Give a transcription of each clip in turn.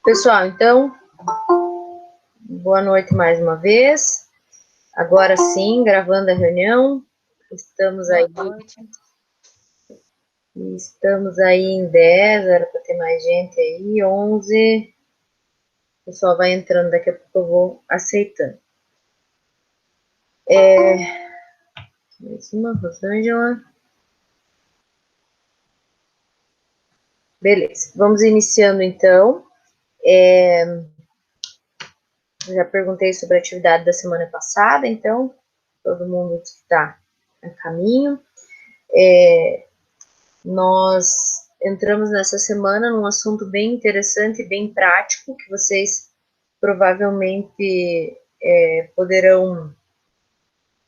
Pessoal, então, boa noite mais uma vez. Agora sim, gravando a reunião. Boa noite. Estamos aí em 10, era para ter mais gente aí, 11. O pessoal vai entrando, daqui a pouco eu vou aceitando. Uma Rosângela. Beleza, vamos iniciando então. Já perguntei sobre a atividade da semana passada, então, todo mundo está a caminho. Nós entramos nessa semana num assunto bem interessante e bem prático, que vocês provavelmente poderão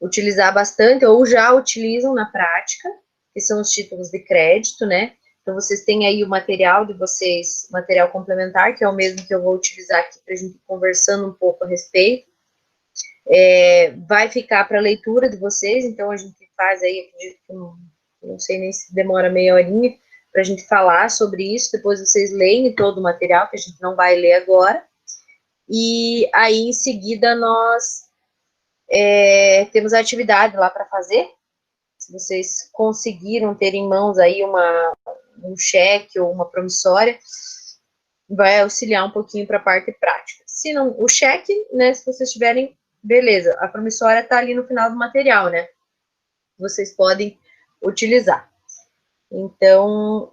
utilizar bastante, ou já utilizam na prática, que são os títulos de crédito, né? Então, vocês têm aí o material de vocês, material complementar, que é o mesmo que eu vou utilizar aqui para a gente ir conversando um pouco a respeito. Vai ficar para leitura de vocês, então a gente faz aí, acredito que não sei nem se demora meia horinha para a gente falar sobre isso, depois vocês leem todo o material, que a gente não vai ler agora, e aí em seguida nós temos a atividade lá para fazer. Se vocês conseguiram ter em mãos aí um cheque ou uma promissória, vai auxiliar um pouquinho para a parte prática. Se não, o cheque, né, se vocês tiverem, beleza, a promissória está ali no final do material, né? Vocês podem utilizar. Então,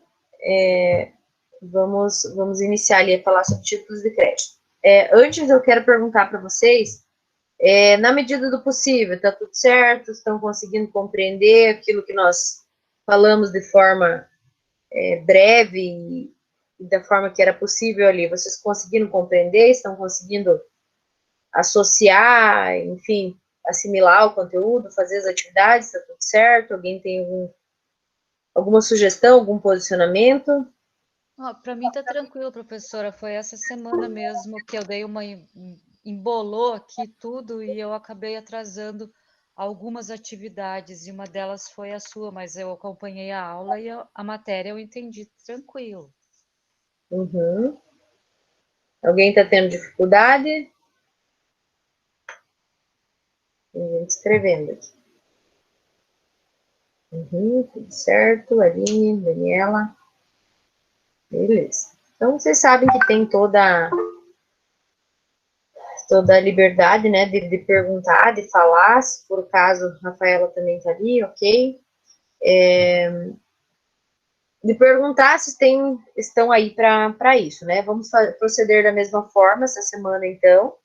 vamos iniciar ali a falar sobre títulos de crédito. Antes, eu quero perguntar para vocês, na medida do possível, está tudo certo? Estão conseguindo compreender aquilo que nós falamos de forma breve e da forma que era possível ali? Vocês conseguiram compreender? Estão conseguindo associar, enfim, assimilar o conteúdo, fazer as atividades? Está tudo certo? Alguém tem alguma sugestão, algum posicionamento? Para mim tá tranquilo, professora. Foi essa semana mesmo que eu dei embolou aqui tudo e eu acabei atrasando algumas atividades e uma delas foi a sua, mas eu acompanhei a aula e a matéria eu entendi tranquilo. Uhum. Alguém está tendo dificuldade? Tem gente escrevendo aqui. Tudo certo, Aline, Daniela. Beleza. Então, vocês sabem que tem toda a liberdade, né, de perguntar, de falar, se por caso a Rafaela também está ali, ok? De perguntar se estão aí para isso, né? Vamos proceder da mesma forma essa semana, então.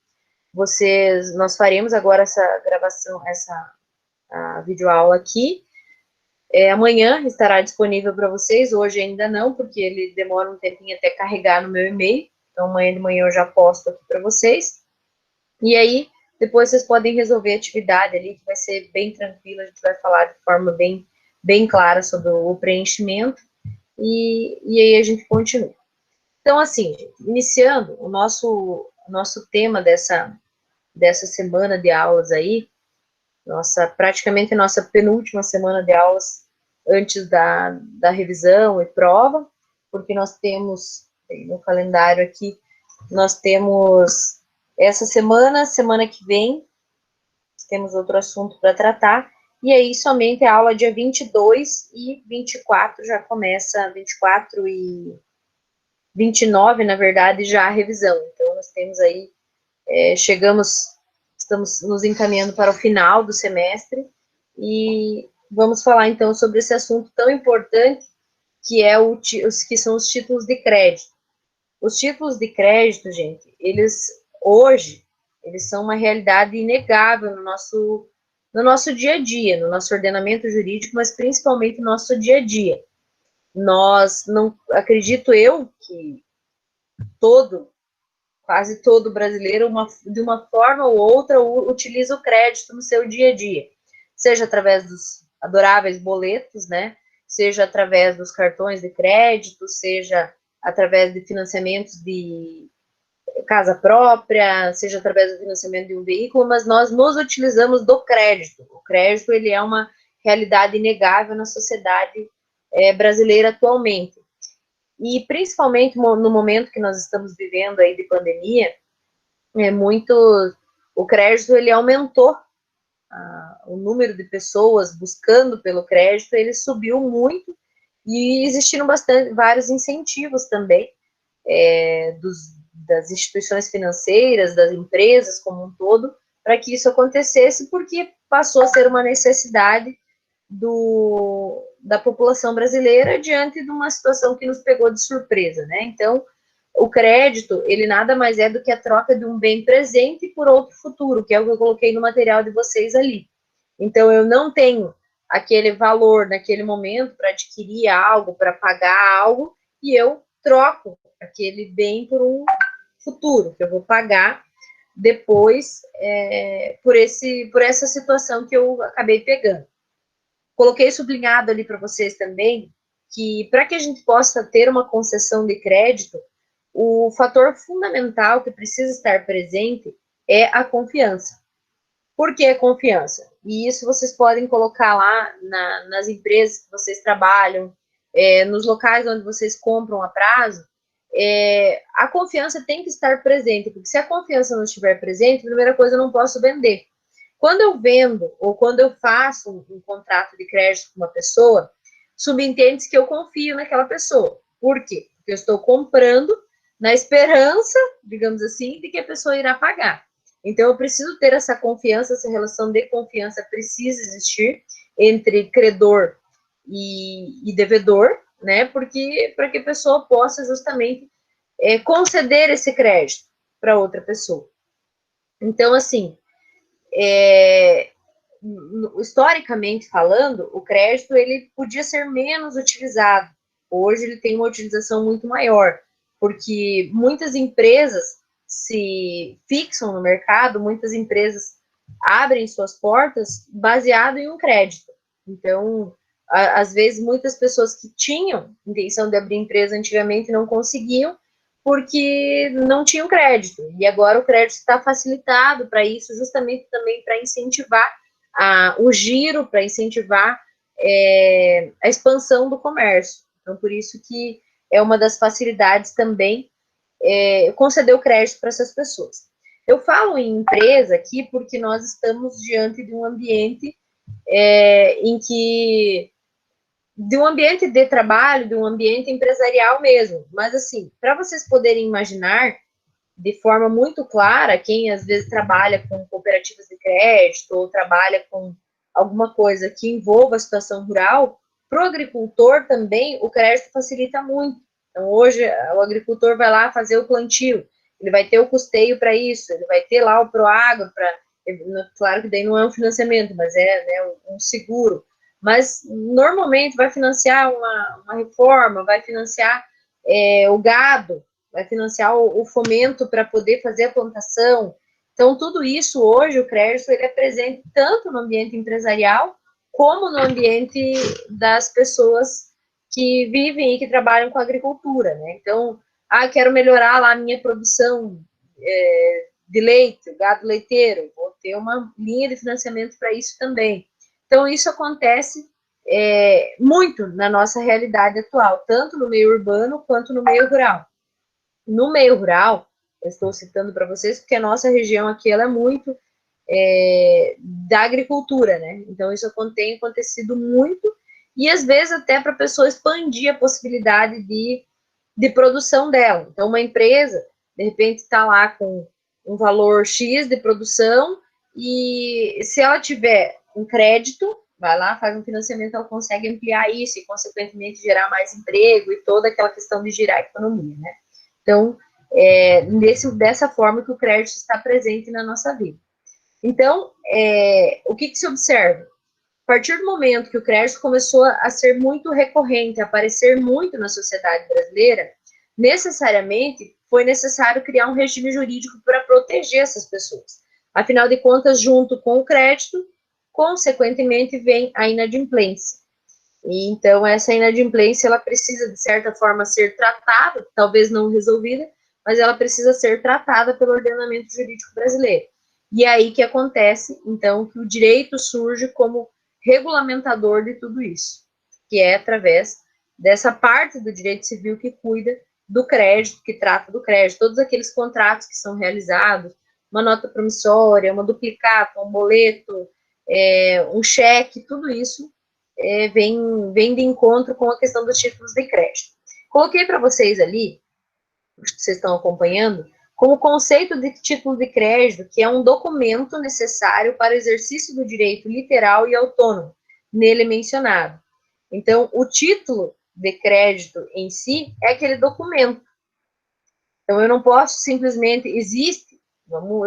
Nós faremos agora essa gravação, a videoaula aqui. Amanhã estará disponível para vocês, hoje ainda não, porque ele demora um tempinho até carregar no meu e-mail. Então, amanhã de manhã eu já posto aqui para vocês. E aí, depois vocês podem resolver a atividade ali, que vai ser bem tranquila, a gente vai falar de forma bem clara sobre o preenchimento, e aí a gente continua. Então, assim, gente, iniciando o nosso tema dessa semana de aulas aí, praticamente nossa penúltima semana de aulas antes da revisão e prova, porque nós temos, no calendário aqui, nós temos essa semana que vem, temos outro assunto para tratar, e aí somente a aula dia 22 e 24 já começa, 24 e 29, na verdade, já a revisão. Então, nós temos aí, estamos nos encaminhando para o final do semestre, e vamos falar, então, sobre esse assunto tão importante, que são os títulos de crédito. Os títulos de crédito, gente, hoje, eles são uma realidade inegável no nosso dia a dia, no nosso ordenamento jurídico, mas principalmente no nosso dia a dia. Nós não, acredito eu, que quase todo brasileiro, de uma forma ou outra, utiliza o crédito no seu dia a dia, seja através dos adoráveis boletos, né? Seja através dos cartões de crédito, seja através de financiamentos de casa própria, seja através do financiamento de um veículo, mas nós nos utilizamos do crédito. O crédito, ele é uma realidade inegável na sociedade brasileira atualmente. E principalmente no momento que nós estamos vivendo aí de pandemia, o crédito ele aumentou, o número de pessoas buscando pelo crédito ele subiu muito, e existiram vários incentivos também das instituições financeiras, das empresas como um todo, para que isso acontecesse, porque passou a ser uma necessidade da população brasileira diante de uma situação que nos pegou de surpresa, né? Então, o crédito, ele nada mais é do que a troca de um bem presente por outro futuro, que é o que eu coloquei no material de vocês ali. Então, eu não tenho aquele valor naquele momento para adquirir algo, para pagar algo, e eu troco aquele bem por um futuro, que eu vou pagar depois por essa situação que eu acabei pegando. Coloquei sublinhado ali para vocês também que, para que a gente possa ter uma concessão de crédito, o fator fundamental que precisa estar presente é a confiança. Por que a confiança? E isso vocês podem colocar lá nas empresas que vocês trabalham, nos locais onde vocês compram a prazo, a confiança tem que estar presente, porque se a confiança não estiver presente, primeira coisa, eu não posso vender. Quando eu vendo ou quando eu faço um contrato de crédito com uma pessoa, subentende-se que eu confio naquela pessoa. Por quê? Porque eu estou comprando na esperança, digamos assim, de que a pessoa irá pagar. Então, eu preciso ter essa confiança, essa relação de confiança precisa existir entre credor e devedor, né? Porque para que a pessoa possa justamente conceder esse crédito para outra pessoa. Então, assim, historicamente falando, o crédito ele podia ser menos utilizado. Hoje ele tem uma utilização muito maior, porque muitas empresas se fixam no mercado, muitas empresas abrem suas portas baseado em um crédito. Então, às vezes, muitas pessoas que tinham intenção de abrir empresa antigamente não conseguiam, porque não tinham crédito. E agora o crédito está facilitado para isso, justamente também para incentivar o giro, para incentivar a expansão do comércio. Então, por isso que é uma das facilidades também conceder o crédito para essas pessoas. Eu falo em empresa aqui porque nós estamos diante de um ambiente de um ambiente de trabalho, de um ambiente empresarial mesmo. Mas, assim, para vocês poderem imaginar de forma muito clara, quem às vezes trabalha com cooperativas de crédito ou trabalha com alguma coisa que envolva a situação rural, para o agricultor também o crédito facilita muito. Então, hoje, o agricultor vai lá fazer o plantio, ele vai ter o custeio para isso, ele vai ter lá o Proagro, claro que daí não é um financiamento, mas um seguro. Mas, normalmente, vai financiar uma reforma, vai financiar o gado, vai financiar o fomento para poder fazer a plantação. Então, tudo isso hoje, o crédito, ele é presente tanto no ambiente empresarial, como no ambiente das pessoas que vivem e que trabalham com agricultura, né? Então, quero melhorar lá a minha produção de leite, gado leiteiro, vou ter uma linha de financiamento para isso também. Então, isso acontece muito na nossa realidade atual, tanto no meio urbano quanto no meio rural. No meio rural, eu estou citando para vocês porque a nossa região aqui ela é muito da agricultura, né? Então isso tem acontecido muito e às vezes até para a pessoa expandir a possibilidade de produção dela. Então uma empresa, de repente, está lá com um valor X de produção e se ela tiver um crédito, vai lá, faz um financiamento, ela consegue ampliar isso e, consequentemente, gerar mais emprego e toda aquela questão de girar a economia, né? Então, dessa forma que o crédito está presente na nossa vida. Então, o que se observa? A partir do momento que o crédito começou a ser muito recorrente, a aparecer muito na sociedade brasileira, necessariamente foi necessário criar um regime jurídico para proteger essas pessoas. Afinal de contas, junto com o crédito, consequentemente, vem a inadimplência. E, então, essa inadimplência, ela precisa, de certa forma, ser tratada, talvez não resolvida, mas ela precisa ser tratada pelo ordenamento jurídico brasileiro. E é aí que acontece, então, que o direito surge como regulamentador de tudo isso, que é através dessa parte do direito civil que cuida do crédito, que trata do crédito, todos aqueles contratos que são realizados, uma nota promissória, uma duplicata, um boleto, um cheque, tudo isso vem de encontro com a questão dos títulos de crédito. Coloquei para vocês ali, acho que vocês estão acompanhando, como conceito de título de crédito, que é um documento necessário para o exercício do direito literal e autônomo, nele mencionado. Então, o título de crédito em si é aquele documento. Então, eu não posso simplesmente,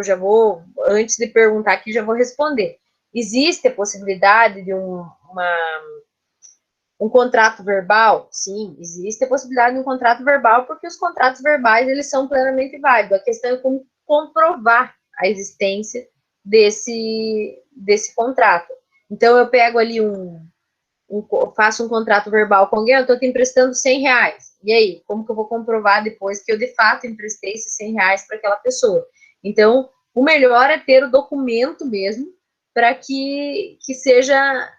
já vou, antes de perguntar aqui, já vou responder. Existe a possibilidade de um contrato verbal? Sim, existe a possibilidade de um contrato verbal, porque os contratos verbais, eles são plenamente válidos. A questão é como comprovar a existência desse contrato. Então, eu pego ali faço um contrato verbal com alguém, eu estou te emprestando R$100. E aí, como que eu vou comprovar depois que eu, de fato, emprestei esses R$100 para aquela pessoa? Então, o melhor é ter o documento mesmo, para que seja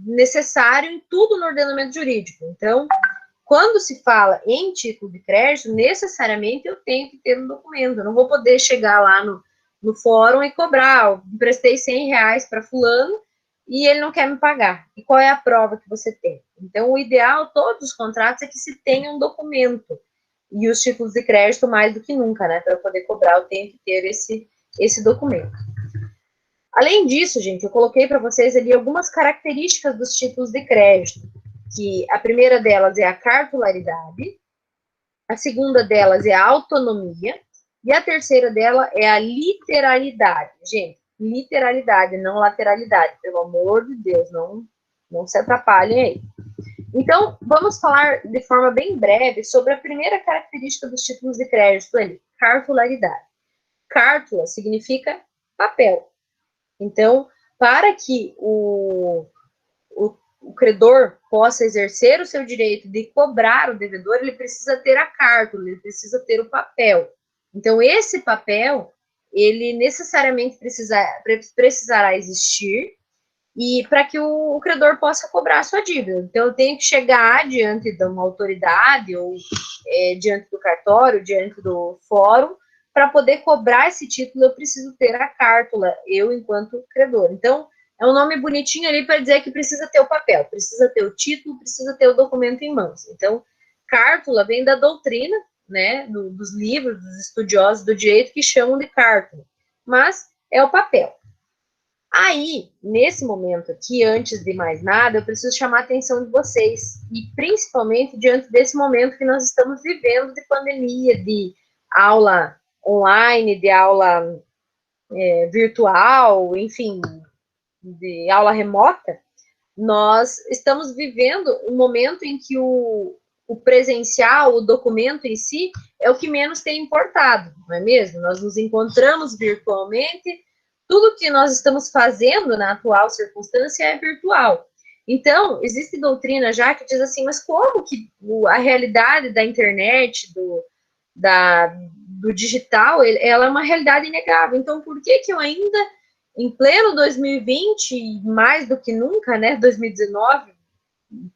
necessário em tudo no ordenamento jurídico. Então, quando se fala em título de crédito, necessariamente eu tenho que ter um documento. Eu não vou poder chegar lá no fórum e cobrar, eu emprestei R$100 para fulano, e ele não quer me pagar. E qual é a prova que você tem? Então, o ideal, todos os contratos, é que se tenha um documento. E os títulos de crédito, mais do que nunca, né? Para eu poder cobrar, eu tenho que ter esse documento. Além disso, gente, eu coloquei para vocês ali algumas características dos títulos de crédito. Que a primeira delas é a cartularidade, a segunda delas é a autonomia, e a terceira dela é a literalidade. Gente, literalidade, não lateralidade. Pelo amor de Deus, não se atrapalhem aí. Então, vamos falar de forma bem breve sobre a primeira característica dos títulos de crédito ali, cartularidade. Cártula significa papel. Então, para que o credor possa exercer o seu direito de cobrar o devedor, ele precisa ter a cártula, ele precisa ter o papel. Então, esse papel, ele necessariamente precisará existir, e para que o credor possa cobrar a sua dívida. Então, eu tenho que chegar diante de uma autoridade, ou diante do cartório, diante do fórum, para poder cobrar esse título, eu preciso ter a cártula, eu enquanto credor. Então, é um nome bonitinho ali para dizer que precisa ter o papel, precisa ter o título, precisa ter o documento em mãos. Então, cártula vem da doutrina, né, dos livros, dos estudiosos do direito, que chamam de cártula, mas é o papel. Aí, nesse momento aqui, antes de mais nada, eu preciso chamar a atenção de vocês, e principalmente diante desse momento que nós estamos vivendo de pandemia, de aula online, de aula virtual, enfim, de aula remota, nós estamos vivendo um momento em que o presencial, o documento em si, é o que menos tem importado, não é mesmo? Nós nos encontramos virtualmente, tudo que nós estamos fazendo na atual circunstância é virtual. Então, existe doutrina já que diz assim, mas como que a realidade da internet, do digital, ela é uma realidade inegável. Então, por que eu ainda, em pleno 2020, mais do que nunca, né, 2019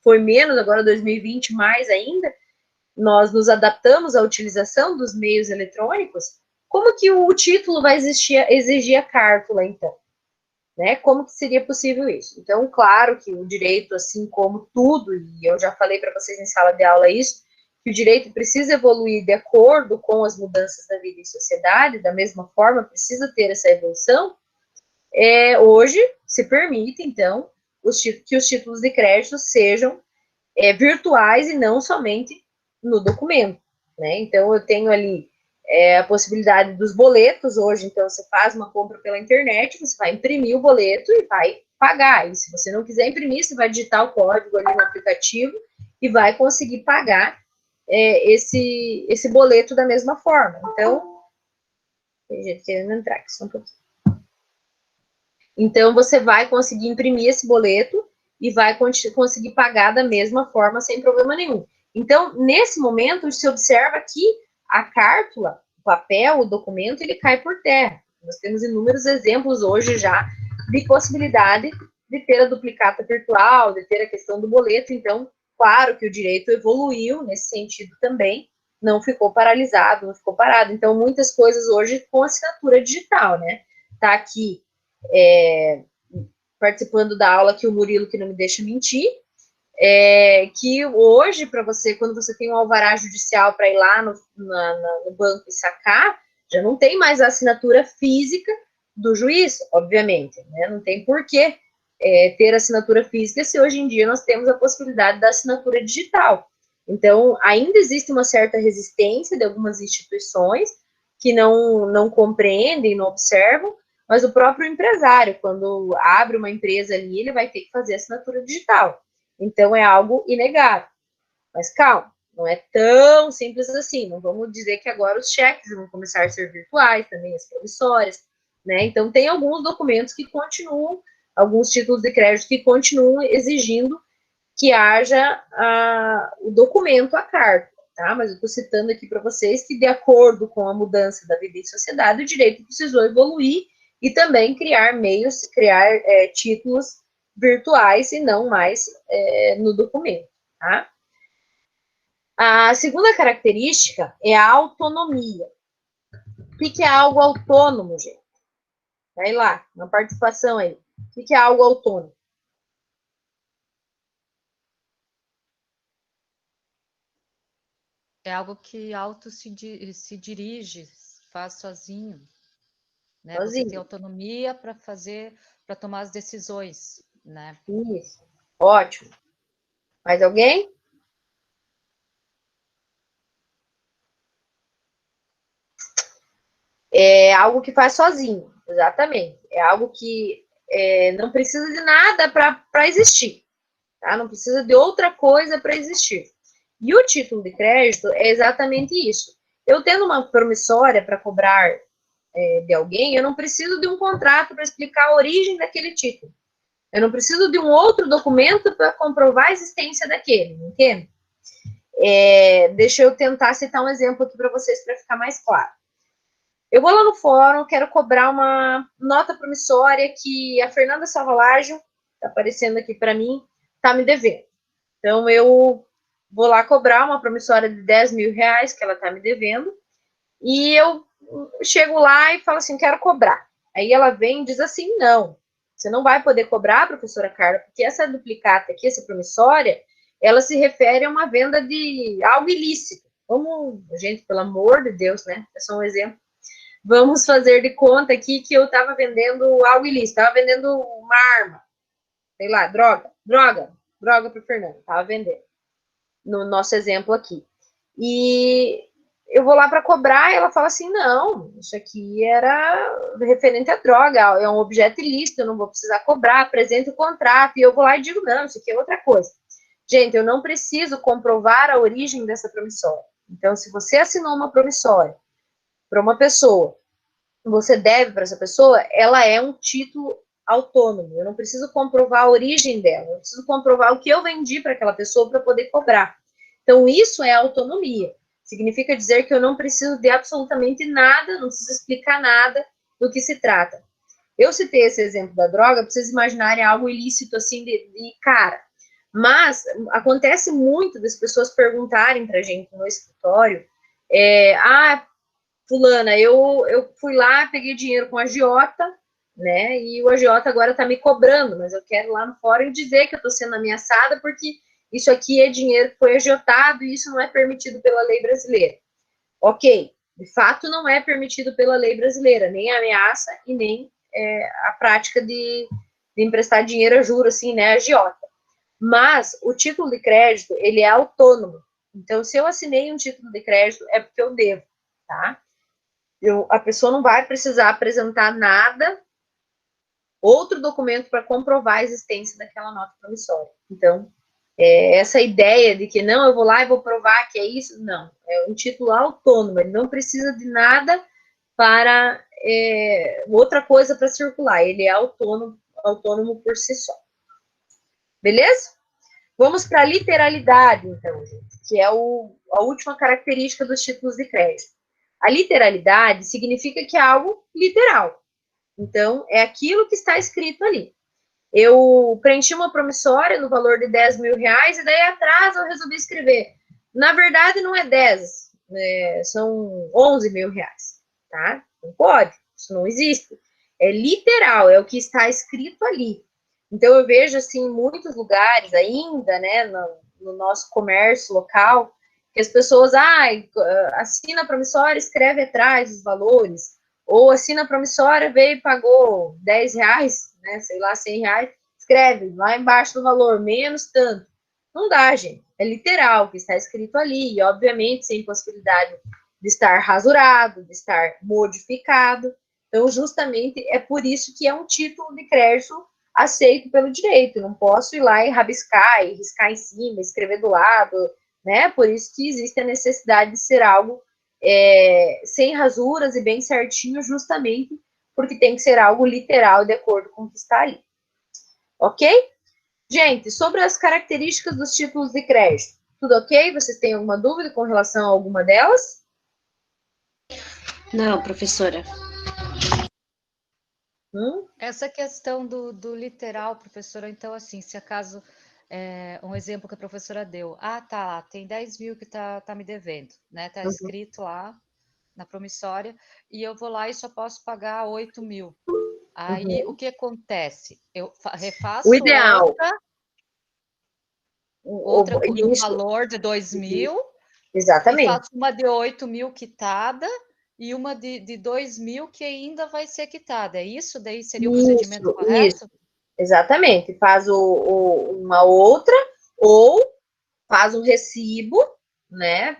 foi menos, agora 2020 mais ainda, nós nos adaptamos à utilização dos meios eletrônicos, como que o título vai exigir a cártula, então? Né? Como que seria possível isso? Então, claro que o direito, assim como tudo, e eu já falei para vocês em sala de aula isso, que o direito precisa evoluir de acordo com as mudanças da vida e sociedade, da mesma forma, precisa ter essa evolução. Hoje se permite, então, que os títulos de crédito sejam virtuais e não somente no documento, né? Então, eu tenho ali a possibilidade dos boletos hoje, então você faz uma compra pela internet, você vai imprimir o boleto e vai pagar, e se você não quiser imprimir, você vai digitar o código ali no aplicativo e vai conseguir pagar esse boleto da mesma forma. Então, tem gente querendo entrar aqui só um pouquinho. Então, você vai conseguir imprimir esse boleto e vai conseguir pagar da mesma forma, sem problema nenhum. Então, nesse momento, se observa que a cártula, o papel, o documento, ele cai por terra. Nós temos inúmeros exemplos hoje já de possibilidade de ter a duplicata virtual, de ter a questão do boleto. Então, Claro que o direito evoluiu nesse sentido também, não ficou paralisado, não ficou parado. Então, muitas coisas hoje com assinatura digital, né? Tá aqui participando da aula que o Murilo, que não me deixa mentir, que hoje, para você, quando você tem um alvará judicial para ir lá no banco e sacar, já não tem mais a assinatura física do juiz, obviamente, né? Não tem porquê ter assinatura física se hoje em dia nós temos a possibilidade da assinatura digital. Então, ainda existe uma certa resistência de algumas instituições que não compreendem, não observam, mas o próprio empresário, quando abre uma empresa ali, ele vai ter que fazer assinatura digital. Então, é algo inegável. Mas calma, não é tão simples assim. Não vamos dizer que agora os cheques vão começar a ser virtuais, também as promissórias, né? Então, tem alguns documentos que continuam, alguns títulos de crédito que continuam exigindo que haja o documento, a carta, tá? Mas eu estou citando aqui para vocês que, de acordo com a mudança da vida em sociedade, o direito precisou evoluir e também criar meios, criar títulos virtuais e não mais no documento, tá? A segunda característica é a autonomia. O que é algo autônomo, gente? Vai lá, uma participação aí. O que é algo autônomo? É algo que se dirige, faz sozinho, né? Você tem Sozinho. autonomia para tomar as decisões, né? Isso. Ótimo. Mais alguém? É algo que faz sozinho, exatamente. É algo que não precisa de nada para existir, tá? Não precisa de outra coisa para existir. E o título de crédito é exatamente isso. Eu tendo uma promissória para cobrar de alguém, eu não preciso de um contrato para explicar a origem daquele título. Eu não preciso de um outro documento para comprovar a existência daquele, entende? Deixa eu tentar citar um exemplo aqui para vocês para ficar mais claro. Eu vou lá no fórum, quero cobrar uma nota promissória que a Fernanda Salvalaggio, está aparecendo aqui para mim, está me devendo. Então, eu vou lá cobrar uma promissória de 10 mil reais que ela está me devendo, e eu chego lá e falo assim, quero cobrar. Aí ela vem e diz assim, não, você não vai poder cobrar, professora Carla, porque essa duplicata aqui, essa promissória, ela se refere a uma venda de algo ilícito. Vamos, gente, pelo amor de Deus, né? É só um exemplo. Vamos fazer de conta aqui que eu estava vendendo algo ilícito, estava vendendo uma arma, sei lá, droga para o Fernando, estava vendendo, no nosso exemplo aqui. E eu vou lá para cobrar e ela fala assim, não, isso aqui era referente à droga, é um objeto ilícito, eu não vou precisar cobrar, apresento o contrato, e eu vou lá e digo, não, isso aqui é outra coisa. Gente, eu não preciso comprovar a origem dessa promissória. Então, se você assinou uma promissória para uma pessoa, você deve para essa pessoa, ela é um título autônomo. Eu não preciso comprovar a origem dela, eu preciso comprovar o que eu vendi para aquela pessoa para poder cobrar. Então, isso é autonomia. Significa dizer que eu não preciso de absolutamente nada, não preciso explicar nada do que se trata. Eu citei esse exemplo da droga para vocês imaginarem algo ilícito assim de cara. Mas acontece muito das pessoas perguntarem para a gente no escritório, fulana, eu fui lá, peguei dinheiro com a agiota, né? E o agiota agora está me cobrando, mas eu quero ir lá no fórum dizer que eu estou sendo ameaçada porque isso aqui é dinheiro que foi agiotado e isso não é permitido pela lei brasileira. Ok, de fato não é permitido pela lei brasileira, nem a ameaça e nem a prática de emprestar dinheiro a juro, assim, né, agiota. Mas o título de crédito, ele é autônomo. Então, se eu assinei um título de crédito, é porque eu devo, tá? A pessoa não vai precisar apresentar nada, outro documento para comprovar a existência daquela nota promissória. Então, essa ideia de que não, eu vou lá e vou provar que é isso, não. É um título autônomo, ele não precisa de nada para outra coisa para circular, ele é autônomo por si só. Beleza? Vamos para a literalidade, então, gente, que é a última característica dos títulos de crédito. A literalidade significa que é algo literal. Então, é aquilo que está escrito ali. eu preenchi uma promissória no valor de 10 mil reais, e daí atrás eu resolvi escrever. Na verdade, não é 10, são 11 mil reais, tá? Não pode, isso não existe. É literal, é o que está escrito ali. Então, eu vejo, assim, em muitos lugares ainda, né, no nosso comércio local, que as pessoas, assina a promissória, escreve atrás os valores, ou assina a promissória, veio e pagou 10 reais, né, sei lá, 100 reais, escreve lá embaixo do valor, menos tanto. Não dá, gente. É literal o que está escrito ali, e obviamente sem possibilidade de estar rasurado, de estar modificado. Então, justamente é por isso que é um título de crédito aceito pelo direito. Não posso ir lá e rabiscar, e riscar em cima, escrever do lado, né? Por isso que existe a necessidade de ser algo sem rasuras e bem certinho, justamente porque tem que ser algo literal de acordo com o que está ali. Ok? Gente, sobre as características dos títulos de crédito, tudo ok? Vocês têm alguma dúvida com relação a alguma delas? Não, professora. Essa questão do literal, professora, então, assim, se acaso, um exemplo que a professora deu, tá, tem 10 mil que tá me devendo, né? Tá escrito lá na promissória, e eu vou lá e só posso pagar 8 mil. Aí, o que acontece? Eu refaço O ideal. outra com o valor de 2 mil, exatamente. E faço uma de 8 mil quitada e uma de 2 mil que ainda vai ser quitada. É isso? Daí seria o procedimento correto? Isso, exatamente. Faz uma outra, ou faz um recibo, né?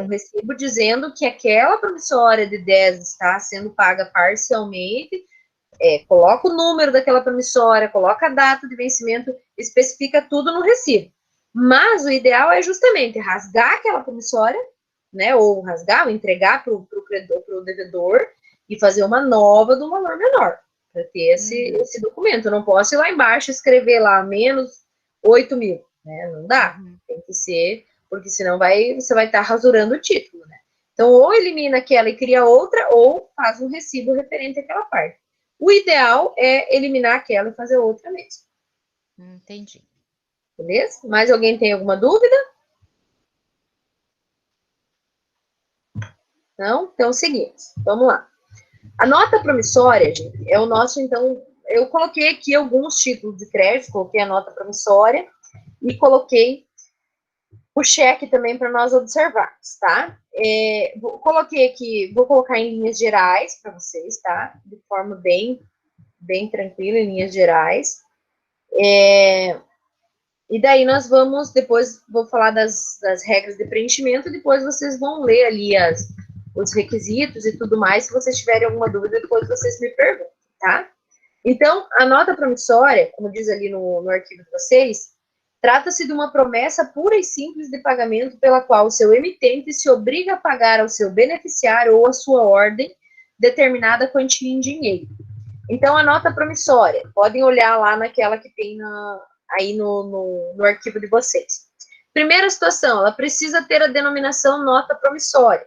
Um recibo dizendo que aquela promissória de 10 está sendo paga parcialmente. Coloca o número daquela promissória, coloca a data de vencimento, especifica tudo no recibo. Mas o ideal é justamente rasgar aquela promissória, né? Ou rasgar, ou entregar para o devedor e fazer uma nova do valor menor, para ter esse documento. Eu não posso ir lá embaixo e escrever lá menos 8 mil, né? Não dá. Tem que ser, porque senão você vai estar rasurando o título, né? Então, ou elimina aquela e cria outra, ou faz um recibo referente àquela parte. O ideal é eliminar aquela e fazer outra mesmo. Entendi. Beleza? Mais alguém tem alguma dúvida? Não? Então, seguimos. Vamos lá. A nota promissória, gente, é o nosso, então, eu coloquei aqui alguns títulos de crédito, coloquei a nota promissória e coloquei o cheque também para nós observarmos, tá? Coloquei aqui, vou colocar em linhas gerais para vocês, tá? De forma bem tranquila, em linhas gerais. E daí nós vamos, depois vou falar das regras de preenchimento, depois vocês vão ler ali os requisitos e tudo mais. Se vocês tiverem alguma dúvida, depois vocês me perguntam, tá? Então, a nota promissória, como diz ali no arquivo de vocês, trata-se de uma promessa pura e simples de pagamento pela qual o seu emitente se obriga a pagar ao seu beneficiário ou à sua ordem determinada quantia em dinheiro. Então, a nota promissória, podem olhar lá naquela que tem aí no arquivo de vocês. Primeira situação, ela precisa ter a denominação nota promissória.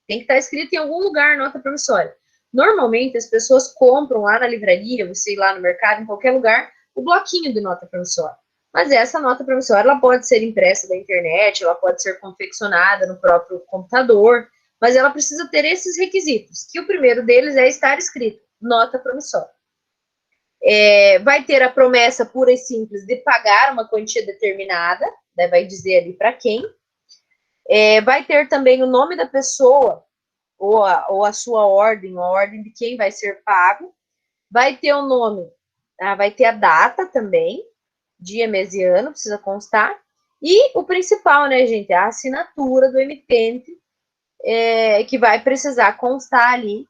Tem que estar escrito em algum lugar nota promissória. Normalmente, as pessoas compram lá na livraria, você ir lá no mercado, em qualquer lugar, o bloquinho de nota promissória. Mas essa nota promissória, ela pode ser impressa da internet, ela pode ser confeccionada no próprio computador, mas ela precisa ter esses requisitos, que o primeiro deles é estar escrito nota promissória. Vai ter a promessa pura e simples de pagar uma quantia determinada, né, vai dizer ali para quem. Vai ter também o nome da pessoa, ou a sua ordem, a ordem de quem vai ser pago. Vai ter o nome, vai ter a data também, dia, mês e ano, precisa constar. E o principal, né, gente, a assinatura do emitente, que vai precisar constar ali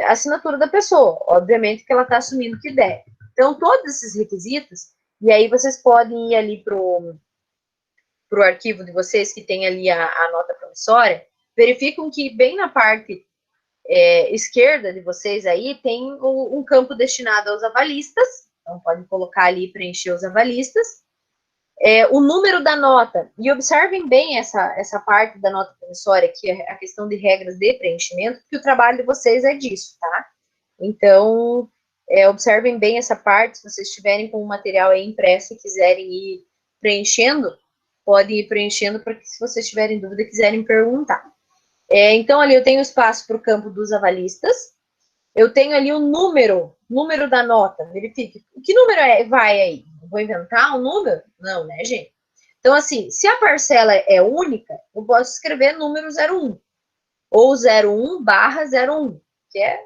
a assinatura da pessoa. Obviamente que ela está assumindo que deve. Então, todos esses requisitos, e aí vocês podem ir ali para o arquivo de vocês, que tem ali a nota promissória, verificam que bem na parte esquerda de vocês aí tem um campo destinado aos avalistas, então podem colocar ali e preencher os avalistas. O número da nota, e observem bem essa parte da nota promissória, que é a questão de regras de preenchimento, porque o trabalho de vocês é disso, tá? Então, Observem bem essa parte, se vocês estiverem com o material aí impresso e quiserem ir preenchendo, podem ir preenchendo, para que se vocês tiverem dúvida, quiserem perguntar. Então, ali eu tenho espaço para o campo dos avalistas, eu tenho ali o número da nota, verifique. Que número vai aí? Vou inventar um número? Não, né, gente? Então, assim, se a parcela é única, eu posso escrever número 01, ou 01/01, que é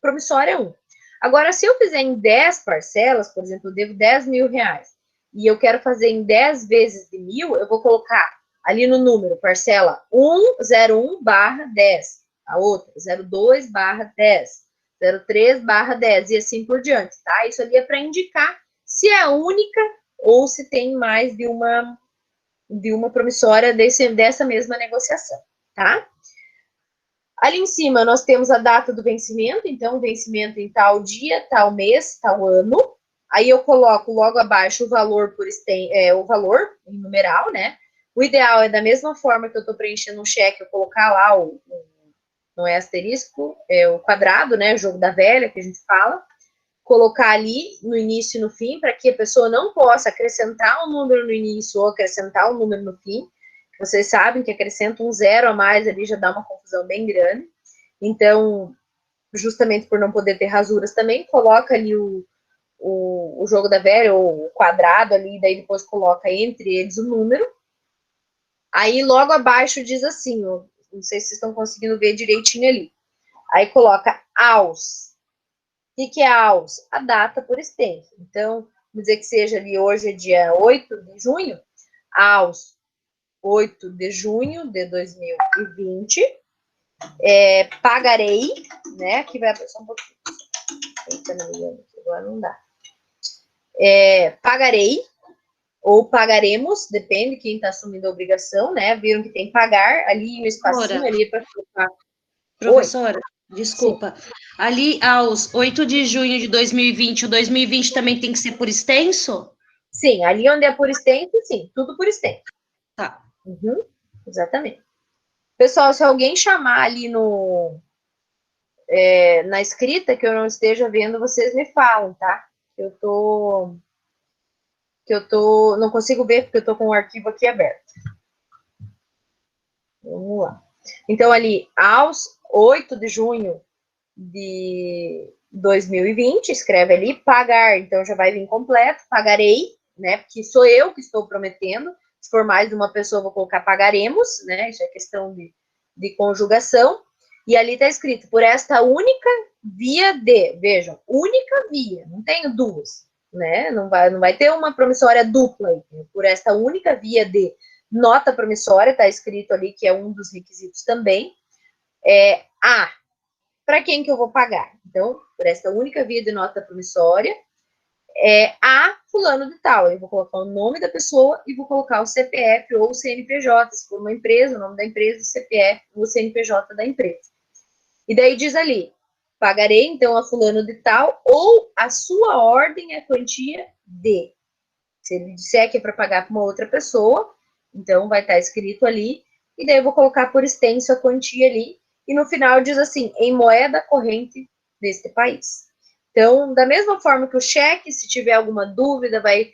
promissória 1. Agora, se eu fizer em 10 parcelas, por exemplo, eu devo 10 mil reais, e eu quero fazer em 10 vezes de 1.000, eu vou colocar ali no número, parcela 01/10, a outra 02/10, 03/10, e assim por diante, tá? Isso ali é para indicar se é única ou se tem mais de uma promissória dessa mesma negociação, tá? Ali em cima nós temos a data do vencimento, então vencimento em tal dia, tal mês, tal ano. Aí eu coloco logo abaixo o valor o valor em numeral, né? O ideal é da mesma forma que eu estou preenchendo um cheque, eu colocar lá não é asterisco, é o quadrado, né? O jogo da velha que a gente fala. Colocar ali no início e no fim, para que a pessoa não possa acrescentar um número no início ou acrescentar um número no fim. Vocês sabem que acrescenta um 0 a mais ali, já dá uma confusão bem grande. Então, justamente por não poder ter rasuras também, coloca ali o jogo da velha, ou o quadrado ali, daí depois coloca entre eles o número. Aí logo abaixo diz assim, ó, não sei se vocês estão conseguindo ver direitinho ali. Aí coloca aos. O que é aos? A data por extenso. Então, vamos dizer que seja ali hoje, dia 8 de junho, aos 8 de junho de 2020, pagarei, né? Aqui vai passar um pouquinho. Eita, não me engano, agora não dá. Pagarei, ou pagaremos, depende quem está assumindo a obrigação, né? Viram que tem pagar ali no espacinho ali para colocar. Professora, desculpa. Sim. Ali aos 8 de junho de 2020, o 2020 também tem que ser por extenso? Sim, ali onde é por extenso, sim, tudo por extenso. Tá. Uhum, exatamente. Pessoal, se alguém chamar ali na escrita que eu não esteja vendo, vocês me falam, tá? Não consigo ver porque eu tô com o arquivo aqui aberto. Vamos lá. Então, ali, aos 8 de junho de 2020, escreve ali, pagar, então já vai vir completo, pagarei, né, porque sou eu que estou prometendo, se for mais de uma pessoa, vou colocar pagaremos, né, isso é questão de conjugação, e ali está escrito, por esta única via de, vejam, única via, não tenho duas, né, não vai ter uma promissória dupla, por esta única via de nota promissória, está escrito ali que é um dos requisitos também, para quem que eu vou pagar? Então, por esta única via de nota promissória, a fulano de tal. Eu vou colocar o nome da pessoa e vou colocar o CPF ou o CNPJ, se for uma empresa, o nome da empresa, o CPF ou o CNPJ da empresa. E daí diz ali, pagarei então a fulano de tal ou a sua ordem é quantia de. Se ele disser que é para pagar para uma outra pessoa, então vai estar escrito ali, e daí eu vou colocar por extenso a quantia ali, e no final diz assim, em moeda corrente deste país. Então, da mesma forma que o cheque, se tiver alguma dúvida, vai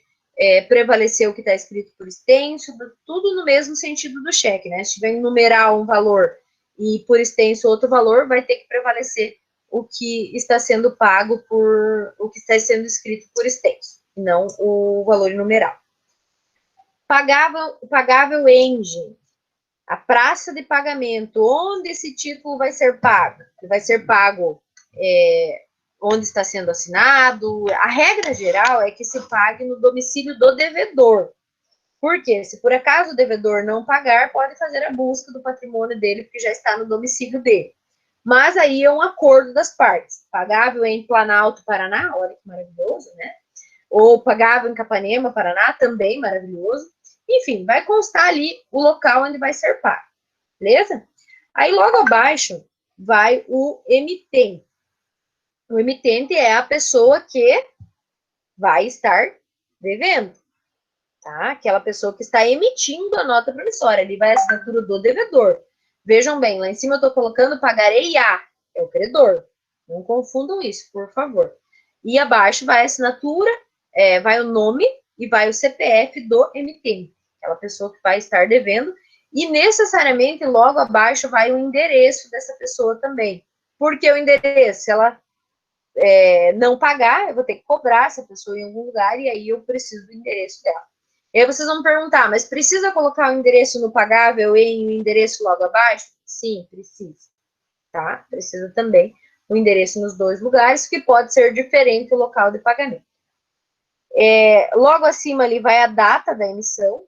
prevalecer o que está escrito por extenso, tudo no mesmo sentido do cheque, né? Se tiver em numeral um valor e por extenso outro valor, vai ter que prevalecer o que está sendo pago por o que está sendo escrito por extenso, não o valor em numeral. Pagável engine, a praça de pagamento, onde esse título vai ser pago? Vai ser pago onde está sendo assinado. A regra geral é que se pague no domicílio do devedor. Por quê? Se por acaso o devedor não pagar, pode fazer a busca do patrimônio dele, porque já está no domicílio dele. Mas aí é um acordo das partes. Pagável em Planalto, Paraná, olha que maravilhoso, né? Ou pagável em Capanema, Paraná, também maravilhoso. Enfim, vai constar ali o local onde vai ser pago. Beleza? Aí logo abaixo vai o emitente. O emitente é a pessoa que vai estar devendo, tá? Aquela pessoa que está emitindo a nota promissória. Ali vai a assinatura do devedor. Vejam bem, lá em cima eu estou colocando pagarei a, é o credor. Não confundam isso, por favor. E abaixo vai a assinatura, vai o nome e vai o CPF do emitente, aquela pessoa que vai estar devendo, e necessariamente logo abaixo vai o endereço dessa pessoa também. Por que o endereço? Se ela não pagar, eu vou ter que cobrar essa pessoa em algum lugar, e aí eu preciso do endereço dela. E aí vocês vão me perguntar, mas precisa colocar o endereço no pagável e o endereço logo abaixo? Sim, precisa, tá? Precisa também o endereço nos dois lugares, que pode ser diferente o local de pagamento. Logo acima ali vai a data da emissão,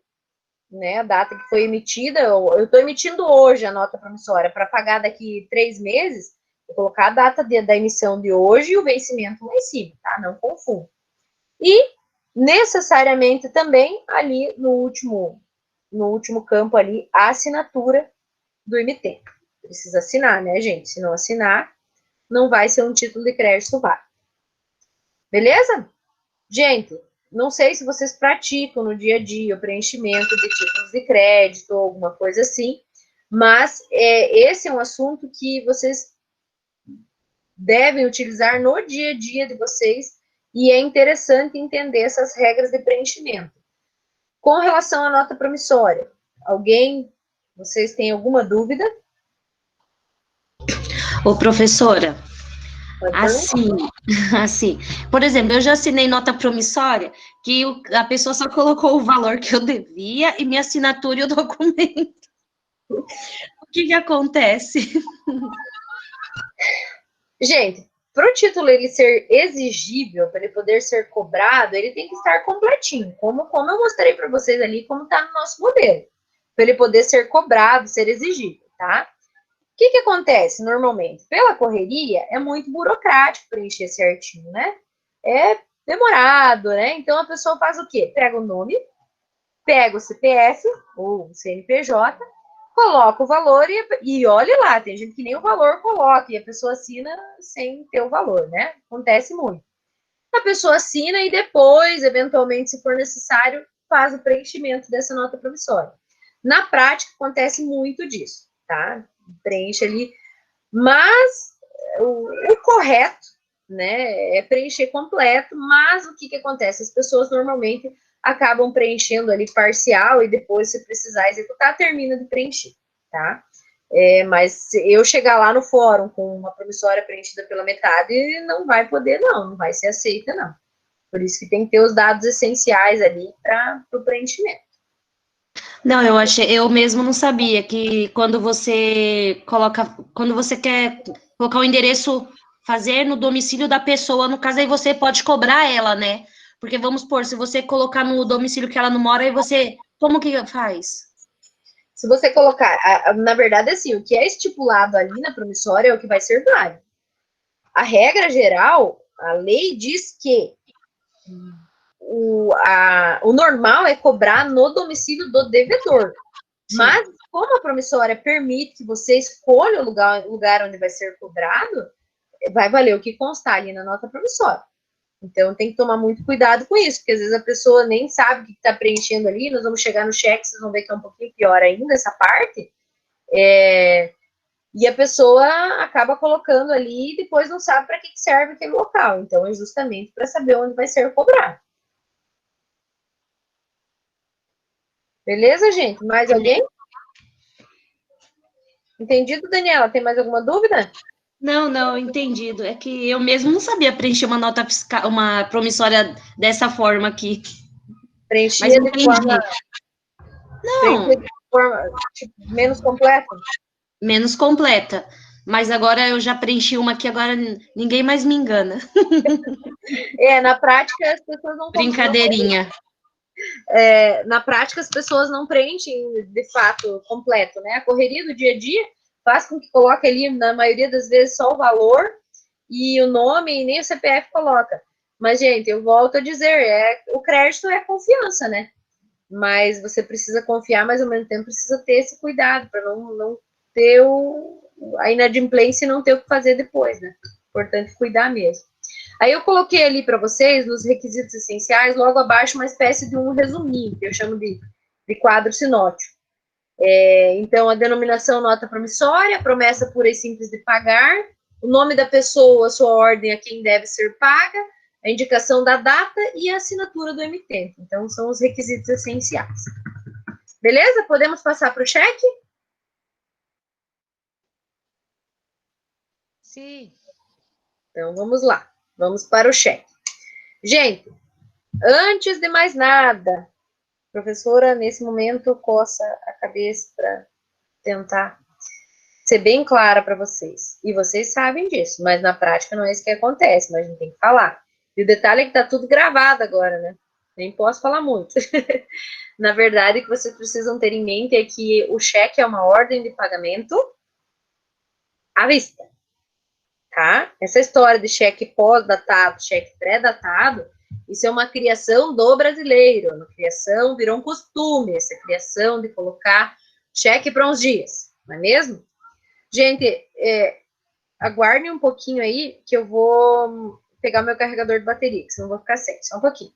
né? A data que foi emitida. Eu estou emitindo hoje a nota promissória para pagar daqui 3 meses, vou colocar a data da emissão de hoje e o vencimento lá em cima, tá? Não confunda. E necessariamente também ali no último campo ali, a assinatura do emitente. Precisa assinar, né, gente? Se não assinar, não vai ser um título de crédito válido. Beleza? Gente, não sei se vocês praticam no dia a dia o preenchimento de títulos de crédito ou alguma coisa assim, mas esse é um assunto que vocês devem utilizar no dia a dia de vocês e é interessante entender essas regras de preenchimento. Com relação à nota promissória, vocês têm alguma dúvida? Ô, professora, assim, por exemplo, eu já assinei nota promissória que a pessoa só colocou o valor que eu devia e minha assinatura e o documento. O que acontece? Gente, para o título ele ser exigível, para ele poder ser cobrado, ele tem que estar completinho, como eu mostrei para vocês ali, como está no nosso modelo, para ele poder ser cobrado, ser exigível, tá? O que acontece normalmente? Pela correria, é muito burocrático preencher certinho, né? É demorado, né? Então a pessoa faz o quê? Pega o nome, pega o CPF ou CNPJ, coloca o valor e olhe lá, tem gente que nem o valor coloca e a pessoa assina sem ter o valor, né? Acontece muito. A pessoa assina e depois, eventualmente, se for necessário, faz o preenchimento dessa nota promissória. Na prática, acontece muito disso, tá? Preenche ali, mas o correto, né, é preencher completo, mas o que acontece? As pessoas normalmente acabam preenchendo ali parcial e depois, se precisar executar, termina de preencher, tá? Mas se eu chegar lá no fórum com uma promissória preenchida pela metade, não vai poder, não vai ser aceita, não. Por isso que tem que ter os dados essenciais ali para o preenchimento. Não, eu mesmo não sabia que quando você quer colocar o endereço, fazer no domicílio da pessoa, no caso aí você pode cobrar ela, né? Porque vamos supor, se você colocar no domicílio que ela não mora, aí como que faz? Se você colocar, na verdade, assim, o que é estipulado ali na promissória é o que vai ser válido. A regra geral, a lei diz que o normal é cobrar no domicílio do devedor. Sim. Mas, como a promissória permite que você escolha o lugar onde vai ser cobrado, vai valer o que constar ali na nota promissória. Então, tem que tomar muito cuidado com isso, porque às vezes a pessoa nem sabe o que está preenchendo ali, nós vamos chegar no cheque, vocês vão ver que é um pouquinho pior ainda essa parte, e a pessoa acaba colocando ali e depois não sabe para que serve aquele local. Então, é justamente para saber onde vai ser cobrado. Beleza, gente? Mais alguém? Entendido, Daniela? Tem mais alguma dúvida? Não, entendido. É que eu mesmo não sabia preencher uma nota fiscal, uma promissória dessa forma aqui. Preenchia de forma... Não. De forma, tipo, menos completa? Menos completa. Mas agora eu já preenchi uma que agora ninguém mais me engana. Na prática as pessoas não... Brincadeirinha. Na prática as pessoas não preenchem de fato completo, né? A correria do dia a dia faz com que coloque ali, na maioria das vezes, só o valor e o nome, e nem o CPF coloca. Mas, gente, eu volto a dizer, o crédito é confiança, né? Mas você precisa confiar, mas ao mesmo tempo precisa ter esse cuidado para não ter a inadimplência e não ter o que fazer depois, né? Importante cuidar mesmo. Aí eu coloquei ali para vocês, nos requisitos essenciais, logo abaixo uma espécie de um resuminho, que eu chamo de quadro sinótico. Então, a denominação nota promissória, promessa pura e simples de pagar, o nome da pessoa, sua ordem a quem deve ser paga, a indicação da data e a assinatura do emitente. Então, são os requisitos essenciais. Beleza? Podemos passar para o cheque? Sim. Então, vamos lá. Vamos para o cheque. Gente, antes de mais nada, a professora, nesse momento, coça a cabeça para tentar ser bem clara para vocês. E vocês sabem disso, mas na prática não é isso que acontece, mas a gente tem que falar. E o detalhe é que tá tudo gravado agora, né? Nem posso falar muito. Na verdade, o que vocês precisam ter em mente é que o cheque é uma ordem de pagamento à vista, tá? Essa história de cheque pós-datado, cheque pré-datado, isso é uma criação do brasileiro. Uma criação, virou um costume, essa criação de colocar cheque para uns dias, não é mesmo? Gente, aguardem um pouquinho aí, que eu vou pegar meu carregador de bateria, que senão eu vou ficar sem. Só um pouquinho.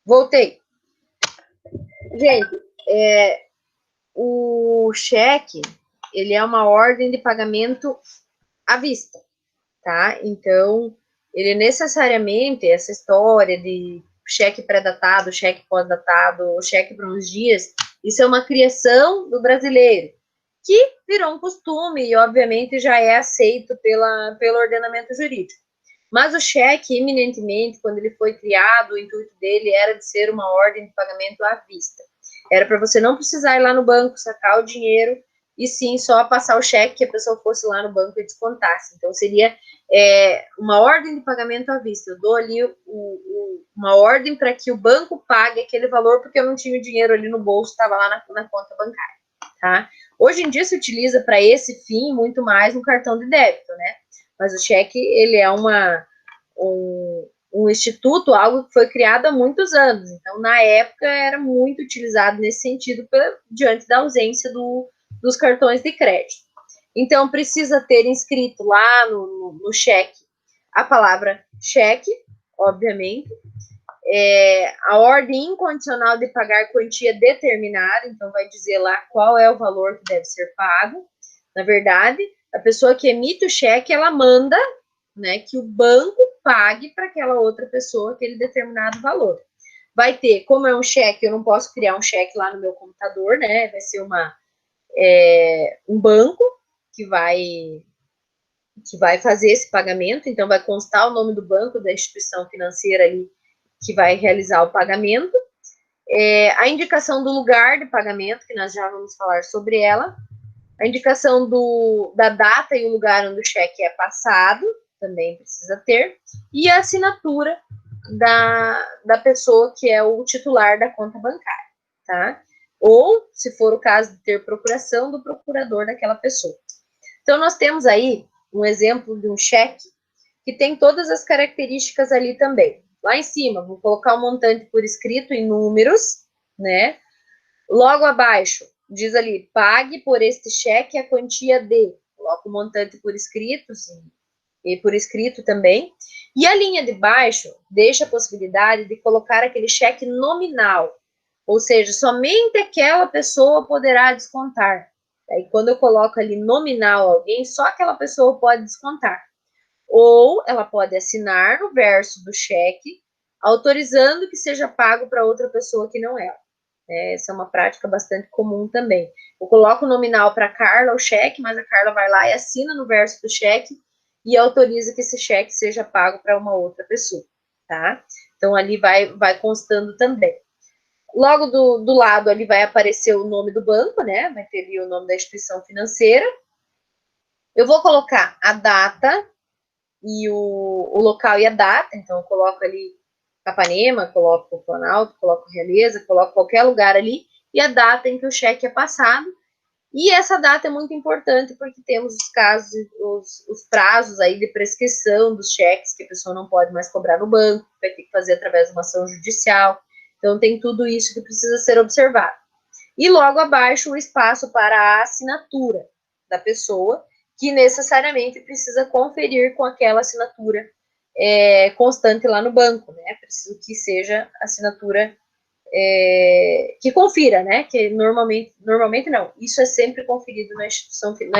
Voltei. Gente, o cheque, ele é uma ordem de pagamento à vista, tá? Então, ele necessariamente, essa história de cheque pré-datado, cheque pós-datado, cheque para uns dias, isso é uma criação do brasileiro, que virou um costume e, obviamente, já é aceito pelo ordenamento jurídico. Mas o cheque, eminentemente, quando ele foi criado, o intuito dele era de ser uma ordem de pagamento à vista. Era para você não precisar ir lá no banco sacar o dinheiro, e sim só passar o cheque que a pessoa fosse lá no banco e descontasse. Então, seria uma ordem de pagamento à vista. Eu dou ali uma ordem para que o banco pague aquele valor, porque eu não tinha o dinheiro ali no bolso, estava lá na conta bancária. Tá? Hoje em dia se utiliza para esse fim muito mais um cartão de débito, né? Mas o cheque, ele é um instituto, algo que foi criado há muitos anos. Então, na época, era muito utilizado nesse sentido, diante da ausência dos cartões de crédito. Então, precisa ter inscrito lá no cheque a palavra cheque, obviamente, a ordem incondicional de pagar quantia determinada, então vai dizer lá qual é o valor que deve ser pago. Na verdade, a pessoa que emite o cheque, ela manda, né, que o banco pague para aquela outra pessoa aquele determinado valor. Vai ter, como é um cheque, eu não posso criar um cheque lá no meu computador, né, vai ser um banco que vai fazer esse pagamento, então vai constar o nome do banco, da instituição financeira ali que vai realizar o pagamento, a indicação do lugar de pagamento, que nós já vamos falar sobre ela, a indicação da data e o lugar onde o cheque é passado, também precisa ter, e a assinatura da pessoa que é o titular da conta bancária, tá? Ou, se for o caso de ter procuração, do procurador daquela pessoa. Então, nós temos aí um exemplo de um cheque que tem todas as características ali também. Lá em cima, vou colocar o montante por escrito em números, né? Logo abaixo, diz ali, pague por este cheque a quantia de. Coloca o montante por escrito, sim, e por escrito também. E a linha de baixo deixa a possibilidade de colocar aquele cheque nominal, ou seja, somente aquela pessoa poderá descontar. Aí, quando eu coloco ali nominal alguém, só aquela pessoa pode descontar. Ou ela pode assinar no verso do cheque, autorizando que seja pago para outra pessoa que não ela. Essa é uma prática bastante comum também. Eu coloco o nominal para a Carla, o cheque, mas a Carla vai lá e assina no verso do cheque e autoriza que esse cheque seja pago para uma outra pessoa, tá? Então, ali vai constando também. Logo do lado ali vai aparecer o nome do banco, né? Vai ter ali o nome da instituição financeira. Eu vou colocar a data e o local e a data. Então, eu coloco ali Capanema, coloco o Planalto, coloco Realeza, coloco qualquer lugar ali e a data em que o cheque é passado. E essa data é muito importante porque temos os casos, os prazos aí de prescrição dos cheques que a pessoa não pode mais cobrar no banco, vai ter que fazer através de uma ação judicial. Então, tem tudo isso que precisa ser observado. E logo abaixo o espaço para a assinatura da pessoa, que necessariamente precisa conferir com aquela assinatura constante lá no banco, né? Preciso que seja assinatura que confira, né? Que normalmente não. Isso é sempre conferido na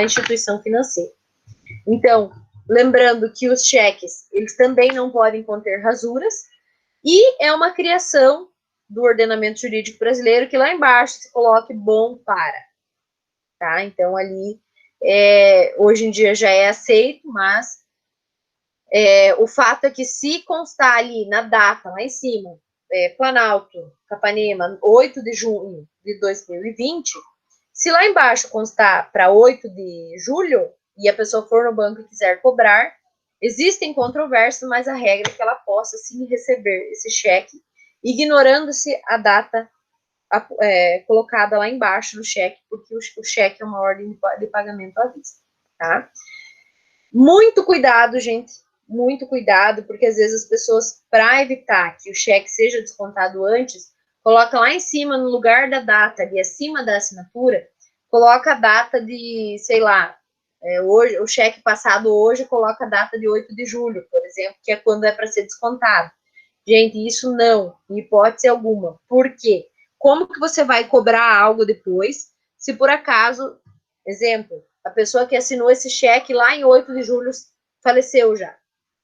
instituição financeira. Então, lembrando que os cheques, eles também não podem conter rasuras, e é uma criação do ordenamento jurídico brasileiro que lá embaixo se coloque bom para, tá? Então, ali, hoje em dia já é aceito, mas o fato é que se constar ali na data, lá em cima, Planalto, Capanema, 8 de junho de 2020, se lá embaixo constar para 8 de julho, e a pessoa for no banco e quiser cobrar, existem controvérsias, mas a regra é que ela possa sim receber esse cheque, ignorando-se a data colocada lá embaixo no cheque, porque o cheque é uma ordem de pagamento à vista, tá? Muito cuidado, gente, muito cuidado, porque às vezes as pessoas, para evitar que o cheque seja descontado antes, coloca lá em cima, no lugar da data, ali acima da assinatura, coloca a data de, sei lá, hoje, o cheque passado hoje, coloca a data de 8 de julho, por exemplo, que é quando é para ser descontado. Gente, isso não, em hipótese alguma. Por quê? Como que você vai cobrar algo depois, se por acaso, exemplo, a pessoa que assinou esse cheque lá em 8 de julho faleceu já,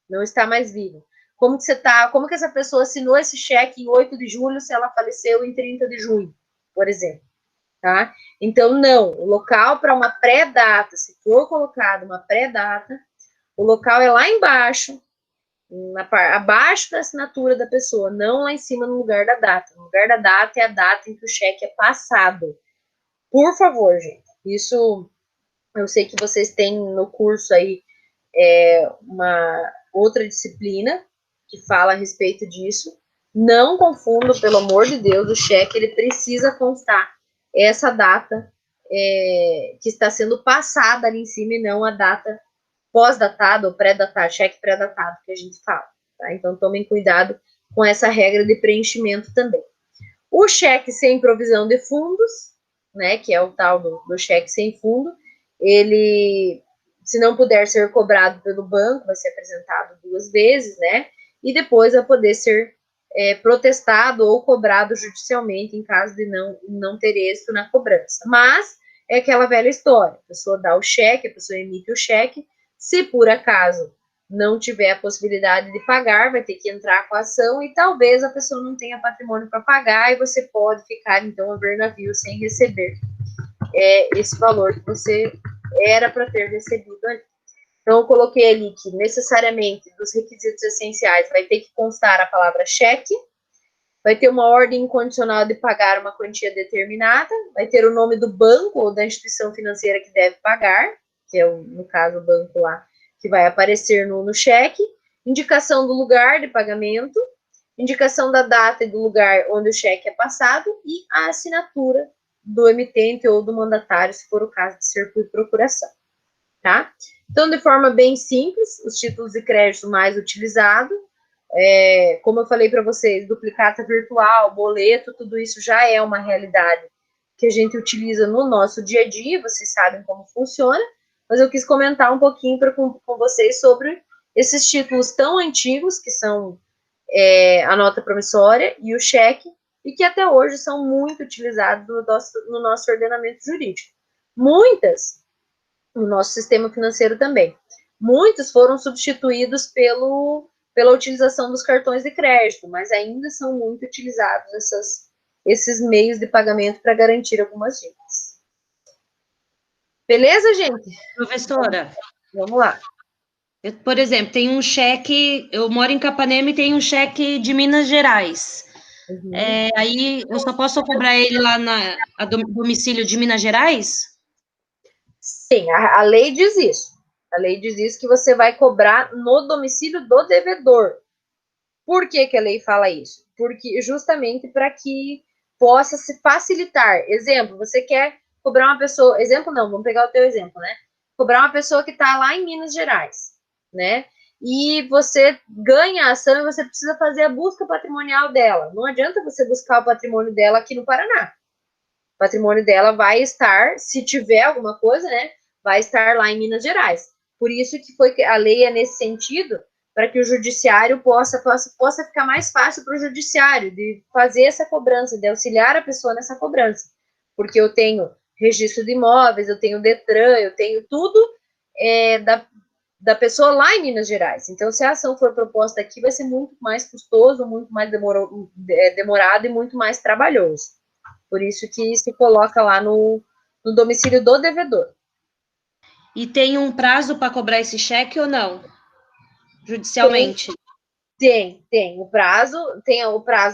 não está mais viva. Como que essa pessoa assinou esse cheque em 8 de julho se ela faleceu em 30 de junho, por exemplo, tá? Então, não, o local para uma pré-data, se for colocado uma pré-data, o local é lá embaixo, abaixo da assinatura da pessoa, não lá em cima no lugar da data. No lugar da data é a data em que o cheque é passado. Por favor, gente, isso eu sei que vocês têm no curso aí uma outra disciplina que fala a respeito disso. Não confundam, pelo amor de Deus, o cheque ele precisa constar essa data que está sendo passada ali em cima e não a data pós-datado ou pré-datado, cheque pré-datado que a gente fala. Tá? Então, tomem cuidado com essa regra de preenchimento também. O cheque sem provisão de fundos, né, que é o tal do cheque sem fundo, ele, se não puder ser cobrado pelo banco, vai ser apresentado 2 vezes, né, e depois vai poder ser protestado ou cobrado judicialmente em caso de não ter êxito na cobrança. Mas é aquela velha história, a pessoa dá o cheque, a pessoa emite o cheque, se por acaso não tiver a possibilidade de pagar, vai ter que entrar com a ação e talvez a pessoa não tenha patrimônio para pagar e você pode ficar, então, a ver navio sem receber esse valor que você era para ter recebido ali. Então, eu coloquei ali que necessariamente dos requisitos essenciais vai ter que constar a palavra cheque, vai ter uma ordem incondicional de pagar uma quantia determinada, vai ter o nome do banco ou da instituição financeira que deve pagar, que é, no caso, o banco lá, que vai aparecer no cheque, indicação do lugar de pagamento, indicação da data e do lugar onde o cheque é passado e a assinatura do emitente ou do mandatário, se for o caso de ser por procuração, tá? Então, de forma bem simples, os títulos de crédito mais utilizados, como eu falei para vocês, duplicata virtual, boleto, tudo isso já é uma realidade que a gente utiliza no nosso dia a dia, vocês sabem como funciona, mas eu quis comentar um pouquinho com vocês sobre esses títulos tão antigos, que são a nota promissória e o cheque, e que até hoje são muito utilizados no nosso ordenamento jurídico. Muitas, no nosso sistema financeiro também, muitos foram substituídos pela utilização dos cartões de crédito, mas ainda são muito utilizados esses meios de pagamento para garantir algumas dívidas. Beleza, gente? Professora, Vamos lá. por exemplo, tem um cheque, eu moro em Capanema e tem um cheque de Minas Gerais. Uhum. Aí eu só posso cobrar ele lá a domicílio de Minas Gerais? Sim, a lei diz isso. A lei diz isso que você vai cobrar no domicílio do devedor. Por que a lei fala isso? Porque justamente para que possa se facilitar. Exemplo, você quer cobrar uma pessoa, exemplo não, vamos pegar o teu exemplo, né? Cobrar uma pessoa que está lá em Minas Gerais, né? E você ganha a ação e você precisa fazer a busca patrimonial dela. Não adianta você buscar o patrimônio dela aqui no Paraná. O patrimônio dela vai estar, se tiver alguma coisa, né? Vai estar lá em Minas Gerais. Por isso que a lei é nesse sentido, para que o judiciário possa ficar mais fácil para o judiciário de fazer essa cobrança, de auxiliar a pessoa nessa cobrança. Porque eu tenho registro de imóveis, eu tenho Detran, eu tenho tudo da pessoa lá em Minas Gerais. Então, se a ação for proposta aqui, vai ser muito mais custoso, muito mais demorado e muito mais trabalhoso. Por isso que se coloca lá no domicílio do devedor. E tem um prazo para cobrar esse cheque ou não? Judicialmente? Tem o prazo,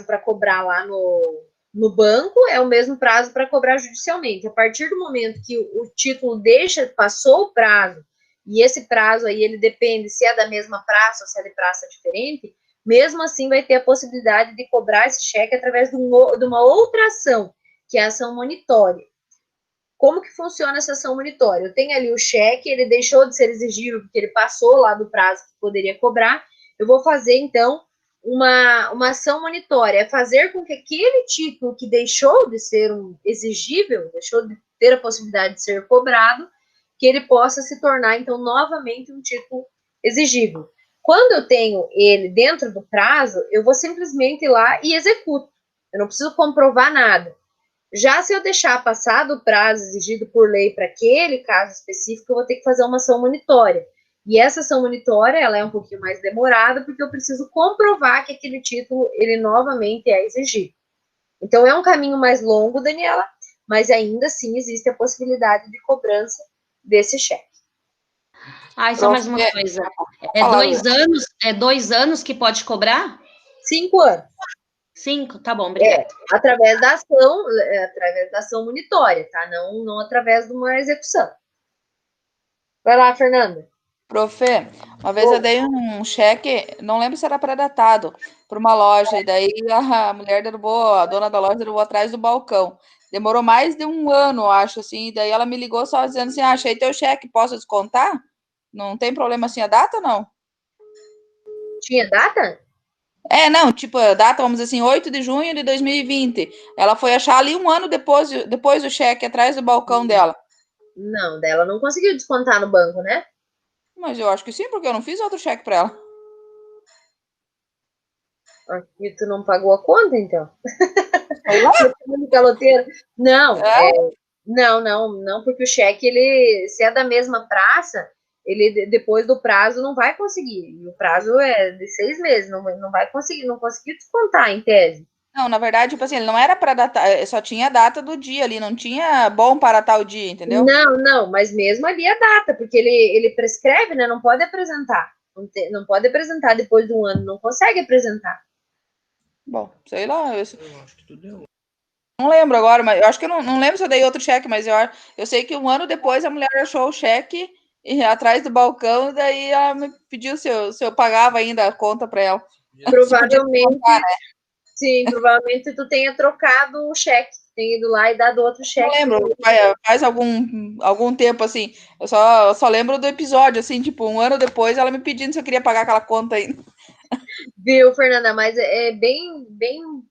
para cobrar lá no banco, é o mesmo prazo para cobrar judicialmente. A partir do momento que o título passou o prazo, e esse prazo aí ele depende se é da mesma praça ou se é de praça diferente, mesmo assim vai ter a possibilidade de cobrar esse cheque através de uma outra ação, que é a ação monitória. Como que funciona essa ação monitória? Eu tenho ali o cheque, ele deixou de ser exigível porque ele passou lá do prazo que poderia cobrar. Eu vou fazer, então, uma ação monitória, é fazer com que aquele título que deixou de ser exigível, deixou de ter a possibilidade de ser cobrado, que ele possa se tornar, então, novamente um título exigível. Quando eu tenho ele dentro do prazo, eu vou simplesmente ir lá e executo. Eu não preciso comprovar nada. Já se eu deixar passado o prazo exigido por lei para aquele caso específico, eu vou ter que fazer uma ação monitória. E essa ação monitória, ela é um pouquinho mais demorada, porque eu preciso comprovar que aquele título, ele novamente é exigido. Então, é um caminho mais longo, Daniela, mas ainda assim existe a possibilidade de cobrança desse cheque. Ah, só mais uma coisa. É 2 anos que pode cobrar? 5 anos. 5? Tá bom, obrigada. Através da ação monitória, tá? Não através de uma execução. Vai lá, Fernanda. Profe, uma vez eu dei um cheque, não lembro se era pré-datado, para uma loja, e daí a mulher derrubou, a dona da loja derrubou atrás do balcão. Demorou mais de um ano, acho, assim, e daí ela me ligou só dizendo assim, achei teu cheque, posso descontar? Não tem problema assim a data, não? Tinha data? Não, tipo, a data, vamos dizer assim, 8 de junho de 2020. Ela foi achar ali um ano depois do cheque, atrás do balcão dela. Não, dela não conseguiu descontar no banco, né? Mas eu acho que sim, porque eu não fiz outro cheque para ela. E tu não pagou a conta, então? Caloteira? Não, não, porque o cheque, ele, se é da mesma praça, ele depois do prazo não vai conseguir. E o prazo é de 6 meses, não vai conseguir, não conseguiu descontar em tese. Não, na verdade, tipo assim, ele não era para datar, só tinha a data do dia ali, não tinha bom para tal dia, entendeu? Não, mas mesmo ali a data, porque ele prescreve, né? Não pode apresentar. Não pode apresentar depois de um ano, não consegue apresentar. Bom, sei lá. Eu acho que tudo deu. Não lembro agora, mas eu acho que eu não lembro se eu dei outro cheque, mas eu sei que um ano depois a mulher achou o cheque atrás do balcão, e daí ela me pediu se eu pagava ainda a conta para ela. Provavelmente, contar, né? sim, provavelmente tu tenha trocado o cheque, tenha ido lá e dado outro cheque. Não lembro, faz algum tempo, assim, eu só lembro do episódio, assim, tipo, um ano depois ela me pedindo se eu queria pagar aquela conta ainda. Viu, Fernanda, mas é bem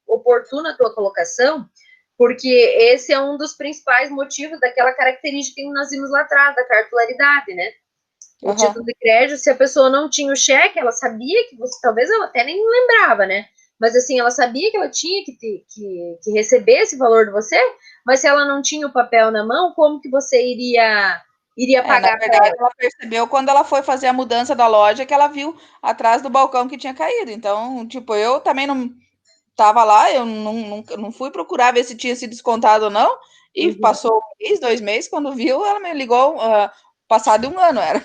oportuna a tua colocação, porque esse é um dos principais motivos daquela característica que nós vimos lá atrás, da cartularidade, né? O título de crédito, se a pessoa não tinha o cheque, ela sabia que você, talvez ela até nem lembrava, né? mas assim, ela sabia que ela tinha que receber esse valor de você, mas se ela não tinha o papel na mão, como que você iria pagar na verdade, ela percebeu quando ela foi fazer a mudança da loja que ela viu atrás do balcão que tinha caído. Então, tipo, eu também não estava lá, eu não fui procurar ver se tinha sido descontado ou não, e passou um mês, 2 meses, quando viu, ela me ligou, passado um ano era.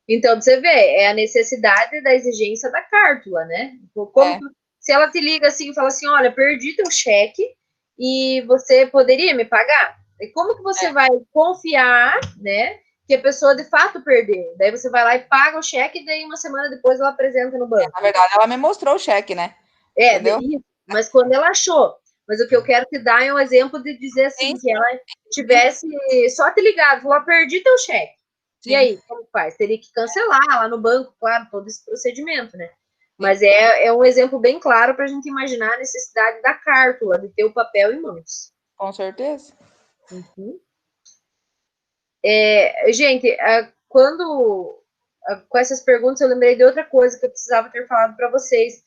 Então, você vê, é a necessidade da exigência da cártula, né? Se ela te liga assim e fala assim, olha, perdi teu cheque e você poderia me pagar? E como que você vai confiar, né, que a pessoa de fato perdeu? Daí você vai lá e paga o cheque e daí uma semana depois ela apresenta no banco. Na verdade, ela me mostrou o cheque, né? Entendeu? Mas quando ela achou. Mas o que eu quero te dar é um exemplo de dizer assim, que ela tivesse só te ligado, falou, perdi teu cheque. Sim. E aí, como faz? Teria que cancelar lá no banco, claro, todo esse procedimento, né? Sim. Mas é um exemplo bem claro para a gente imaginar a necessidade da cártula, de ter o papel em mãos. Com certeza. Uhum. Gente, com essas perguntas eu lembrei de outra coisa que eu precisava ter falado para vocês.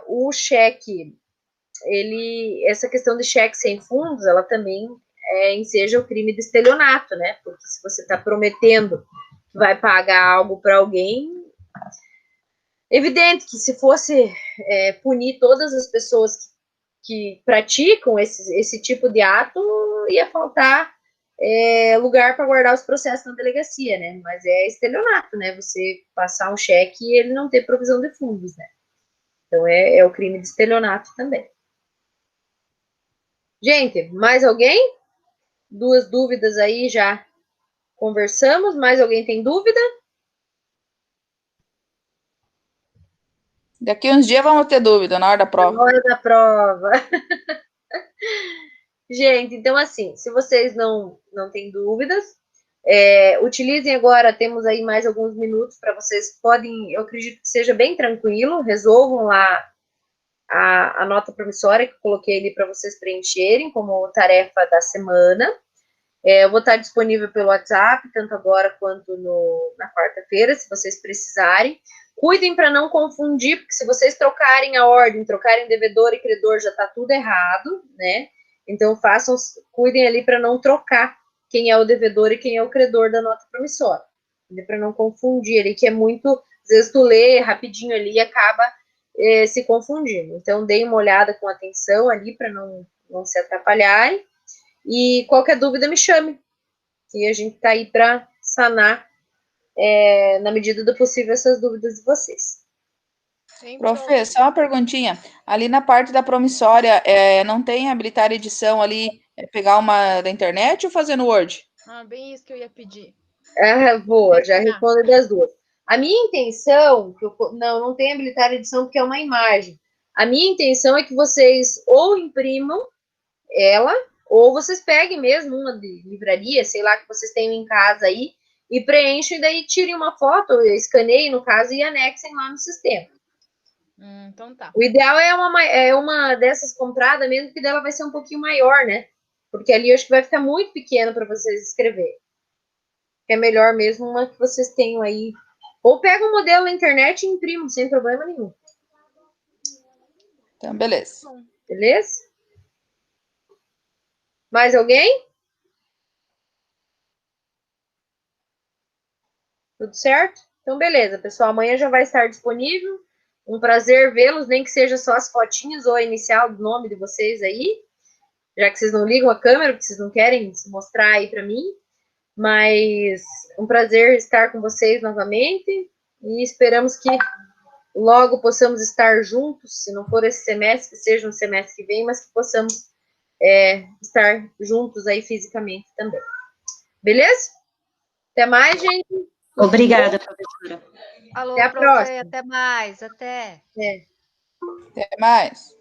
O cheque, essa questão de cheque sem fundos, ela também enseja o crime de estelionato, né? Porque se você está prometendo que vai pagar algo para alguém, evidente que se fosse punir todas as pessoas que praticam esse tipo de ato, ia faltar lugar para guardar os processos na delegacia, né? Mas é estelionato, né? Você passar um cheque e ele não ter provisão de fundos, né? Então é o crime de estelionato também. Gente, mais alguém? 2 dúvidas aí já conversamos. Mais alguém tem dúvida? Daqui uns dias vamos ter dúvida na hora da prova. Na hora da prova. Gente, então assim, se vocês não têm dúvidas, utilizem agora, temos aí mais alguns minutos para vocês eu acredito que seja bem tranquilo, resolvam lá a nota promissória que eu coloquei ali para vocês preencherem como tarefa da semana. Eu vou estar disponível pelo WhatsApp, tanto agora quanto na quarta-feira, se vocês precisarem. Cuidem para não confundir, porque se vocês trocarem a ordem, trocarem devedor e credor, já está tudo errado, né? Então, cuidem ali para não trocar quem é o devedor e quem é o credor da nota promissória. Para não confundir ali, que é muito... Às vezes tu lê rapidinho ali e acaba se confundindo. Então, deem uma olhada com atenção ali para não se atrapalharem. E qualquer dúvida, me chame. E a gente está aí para sanar, na medida do possível, essas dúvidas de vocês. Profe, só uma perguntinha. Ali na parte da promissória, não tem habilitar edição ali, pegar uma da internet ou fazer no Word? Bem isso que eu ia pedir. Boa, já respondo das duas. A minha intenção, não tem habilitar edição porque é uma imagem. A minha intenção é que vocês ou imprimam ela, ou vocês peguem mesmo uma de livraria, sei lá, que vocês tenham em casa aí, e preenchem, e daí tirem uma foto, escaneiem, no caso, e anexem lá no sistema. Então tá. O ideal é uma dessas compradas mesmo, que dela vai ser um pouquinho maior, né? Porque ali eu acho que vai ficar muito pequeno para vocês escrever. É melhor mesmo uma que vocês tenham aí. Ou pega um modelo na internet e imprimam, sem problema nenhum. Então, beleza. Beleza? Mais alguém? Tudo certo? Então, beleza, pessoal. Amanhã já vai estar disponível. Um prazer vê-los, nem que seja só as fotinhas ou a inicial do nome de vocês aí. Já que vocês não ligam a câmera, porque vocês não querem se mostrar aí para mim. Mas um prazer estar com vocês novamente. E esperamos que logo possamos estar juntos. Se não for esse semestre, que seja no semestre que vem, mas que possamos estar juntos aí fisicamente também. Beleza? Até mais, gente. Obrigada, professora. Alô, até a profe, próxima. Até mais. Até. Até mais.